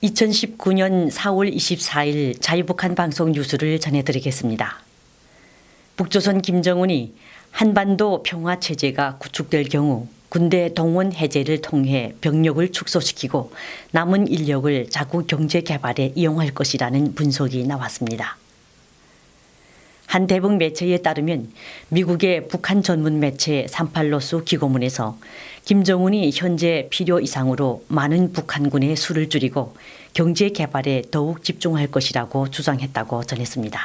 2019년 4월 24일 자유북한 방송 뉴스를 전해드리겠습니다. 북조선 김정은이 한반도 평화체제가 구축될 경우 군대 동원 해제를 통해 병력을 축소시키고 남은 인력을 자국 경제 개발에 이용할 것이라는 분석이 나왔습니다. 한 대북 매체에 따르면 미국의 북한 전문 매체 38로스 기고문에서 김정은이 현재 필요 이상으로 많은 북한군의 수를 줄이고 경제 개발에 더욱 집중할 것이라고 주장했다고 전했습니다.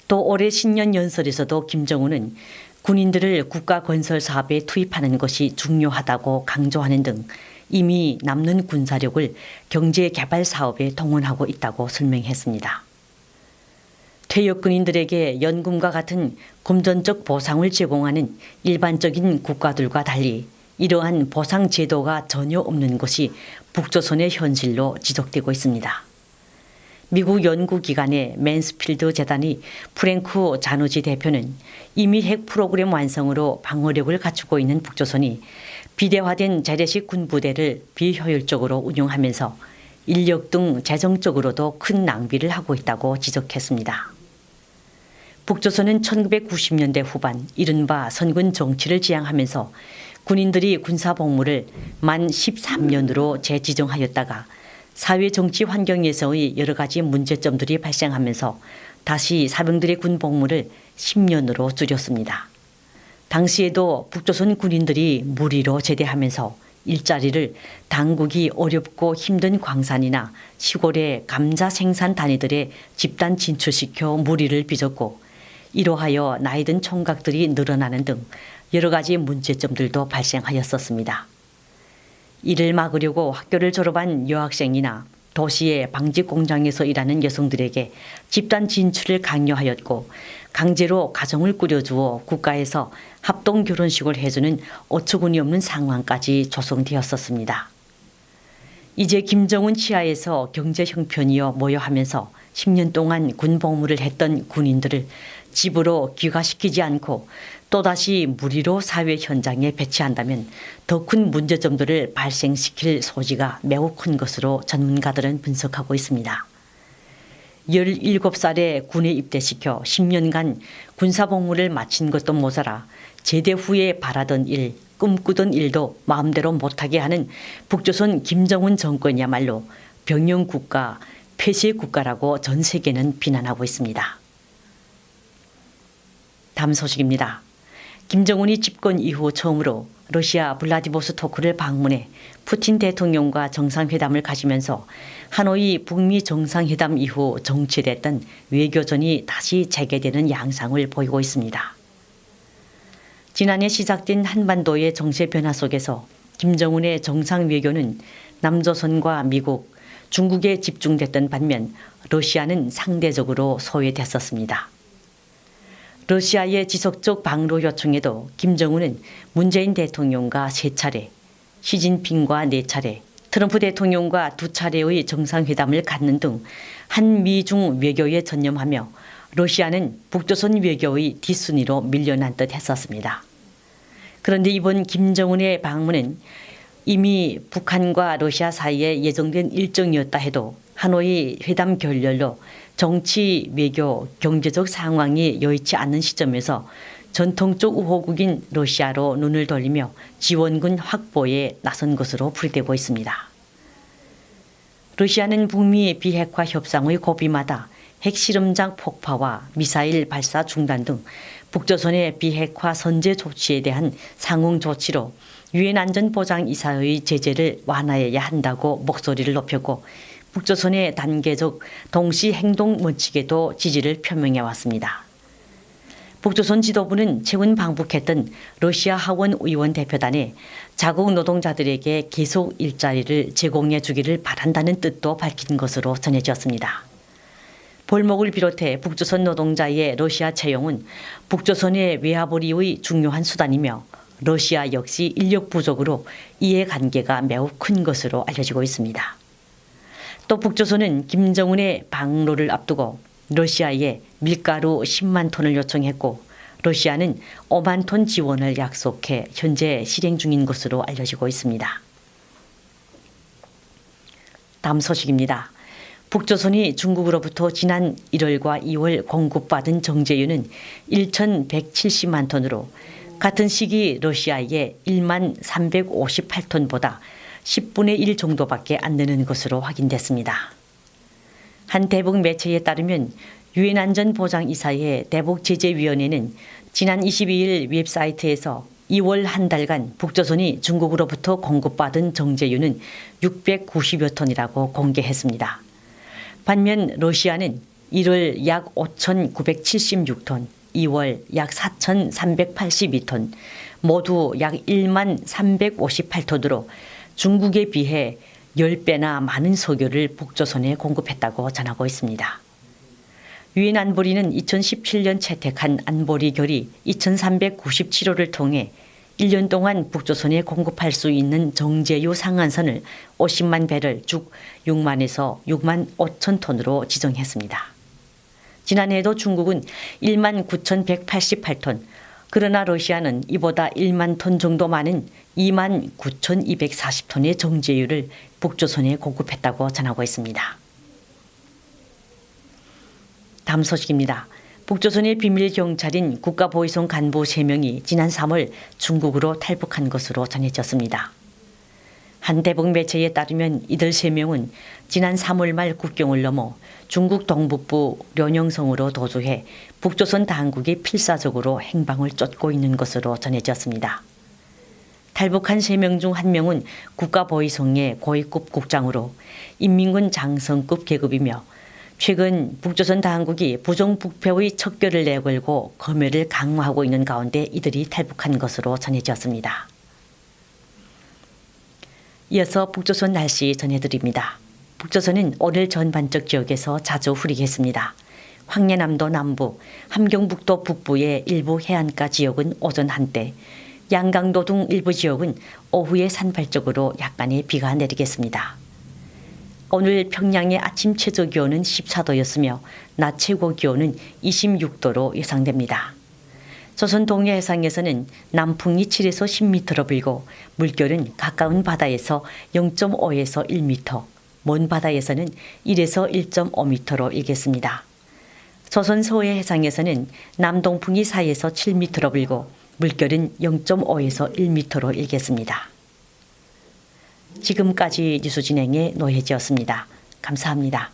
또 올해 신년 연설에서도 김정은은 군인들을 국가 건설 사업에 투입하는 것이 중요하다고 강조하는 등 이미 남는 군사력을 경제 개발 사업에 동원하고 있다고 설명했습니다. 퇴역 군인들에게 연금과 같은 금전적 보상을 제공하는 일반적인 국가들과 달리 이러한 보상 제도가 전혀 없는 것이 북조선의 현실로 지적되고 있습니다. 미국 연구기관의 맨스필드 재단의 프랭크 자누지 대표는 이미 핵 프로그램 완성으로 방어력을 갖추고 있는 북조선이 비대화된 재래식 군부대를 비효율적으로 운용하면서 인력 등 재정적으로도 큰 낭비를 하고 있다고 지적했습니다. 북조선은 1990년대 후반 이른바 선군 정치를 지향하면서 군인들이 군사복무를 만 13년으로 재지정하였다가 사회 정치 환경에서의 여러 가지 문제점들이 발생하면서 다시 사병들의 군복무를 10년으로 줄였습니다. 당시에도 북조선 군인들이 무리로 제대하면서 일자리를 당국이 어렵고 힘든 광산이나 시골의 감자 생산 단위들에 집단 진출시켜 무리를 빚었고 이로하여 나이든 총각들이 늘어나는 등 여러 가지 문제점들도 발생하였었습니다. 이를 막으려고 학교를 졸업한 여학생이나 도시의 방직 공장에서 일하는 여성들에게 집단 진출을 강요하였고 강제로 가정을 꾸려주어 국가에서 합동 결혼식을 해주는 어처구니 없는 상황까지 조성되었었습니다. 이제 김정은 치하에서 경제 형편이여 모여하면서 10년 동안 군복무를 했던 군인들을 집으로 귀가시키지 않고 또다시 무리로 사회 현장에 배치한다면 더 큰 문제점들을 발생시킬 소지가 매우 큰 것으로 전문가들은 분석하고 있습니다. 17살에 군에 입대시켜 10년간 군사복무를 마친 것도 모자라 제대 후에 바라던 일, 꿈꾸던 일도 마음대로 못하게 하는 북조선 김정은 정권이야말로 병영국가, 폐쇄국가라고 전 세계는 비난하고 있습니다. 다음 소식입니다. 김정은이 집권 이후 처음으로 러시아 블라디보스토크를 방문해 푸틴 대통령과 정상회담을 가지면서 하노이 북미 정상회담 이후 정체됐던 외교전이 다시 재개되는 양상을 보이고 있습니다. 지난해 시작된 한반도의 정세 변화 속에서 김정은의 정상 외교는 남조선과 미국, 중국에 집중됐던 반면 러시아는 상대적으로 소외됐었습니다. 러시아의 지속적 방로 요청에도 김정은은 문재인 대통령과 3차례, 시진핑과 4차례, 트럼프 대통령과 2차례의 정상회담을 갖는 등 한미중 외교에 전념하며 러시아는 북조선 외교의 뒷순위로 밀려난 듯 했었습니다. 그런데 이번 김정은의 방문은 이미 북한과 러시아 사이에 예정된 일정이었다 해도 하노이 회담 결렬로 정치, 외교, 경제적 상황이 여의치 않는 시점에서 전통적 우호국인 러시아로 눈을 돌리며 지원군 확보에 나선 것으로 풀이되고 있습니다. 러시아는 북미 비핵화 협상의 고비마다 핵실험장 폭파와 미사일 발사 중단 등 북조선의 비핵화 선제 조치에 대한 상응 조치로 유엔 안전보장이사의 제재를 완화해야 한다고 목소리를 높였고 북조선의 단계적 동시 행동 원칙에도 지지를 표명해 왔습니다. 북조선 지도부는 최근 방북했던 러시아 하원 의원 대표단에 자국 노동자들에게 계속 일자리를 제공해 주기를 바란다는 뜻도 밝힌 것으로 전해졌습니다. 볼목을 비롯해 북조선 노동자의 러시아 채용은 북조선의 외화벌이의 중요한 수단이며 러시아 역시 인력 부족으로 이해관계가 매우 큰 것으로 알려지고 있습니다. 또 북조선은 김정은의 방로를 앞두고 러시아에 밀가루 10만 톤을 요청했고 러시아는 5만 톤 지원을 약속해 현재 실행 중인 것으로 알려지고 있습니다. 다음 소식입니다. 북조선이 중국으로부터 지난 1월과 2월 공급받은 정제유는 1,170만 톤으로 같은 시기 러시아의 1만 358톤보다 10분의 1 정도밖에 안 되는 것으로 확인됐습니다. 한 대북 매체에 따르면 유엔 안전보장이사회 대북제재위원회는 지난 22일 웹사이트에서 2월 한 달간 북조선이 중국으로부터 공급받은 정제유는 690여 톤이라고 공개했습니다. 반면 러시아는 1월 약 5,976톤, 2월 약 4,382톤, 모두 약 1만 358톤으로 중국에 비해 10배나 많은 석유를 북조선에 공급했다고 전하고 있습니다. 유엔 안보리는 2017년 채택한 안보리 결의 2397호를 통해 1년 동안 북조선에 공급할 수 있는 정제유 상한선을 50만 배럴 즉 6만에서 6만 5천 톤으로 지정했습니다. 지난해에도 중국은 1만 9,188톤, 그러나 러시아는 이보다 1만 톤 정도 많은 2만 9,240톤의 정제유를 북조선에 공급했다고 전하고 있습니다. 다음 소식입니다. 북조선의 비밀 경찰인 국가보위성 간부 3명이 지난 3월 중국으로 탈북한 것으로 전해졌습니다. 한 대북 매체에 따르면 이들 3명은 지난 3월 말 국경을 넘어 중국 동북부 련영성으로 도주해 북조선 당국이 필사적으로 행방을 쫓고 있는 것으로 전해졌습니다. 탈북한 3명 중 1명은 국가보위성의 고위급 국장으로 인민군 장성급 계급이며 최근 북조선 당국이 부정부패의 척결을 내걸고 검열을 강화하고 있는 가운데 이들이 탈북한 것으로 전해졌습니다. 이어서 북조선 날씨 전해드립니다. 북조선은 오늘 전반적 지역에서 자주 흐리겠습니다. 황해남도 남부, 함경북도 북부의 일부 해안가 지역은 오전 한때, 양강도 등 일부 지역은 오후에 산발적으로 약간의 비가 내리겠습니다. 오늘 평양의 아침 최저 기온은 14도였으며 낮 최고 기온은 26도로 예상됩니다. 조선 동해 해상에서는 남풍이 7에서 10m로 불고 물결은 가까운 바다에서 0.5에서 1m, 먼 바다에서는 1에서 1.5m로 일겠습니다. 조선 서해 해상에서는 남동풍이 4에서 7m로 불고 물결은 0.5에서 1m로 일겠습니다. 지금까지 뉴스 진행의 노혜지였습니다. 감사합니다.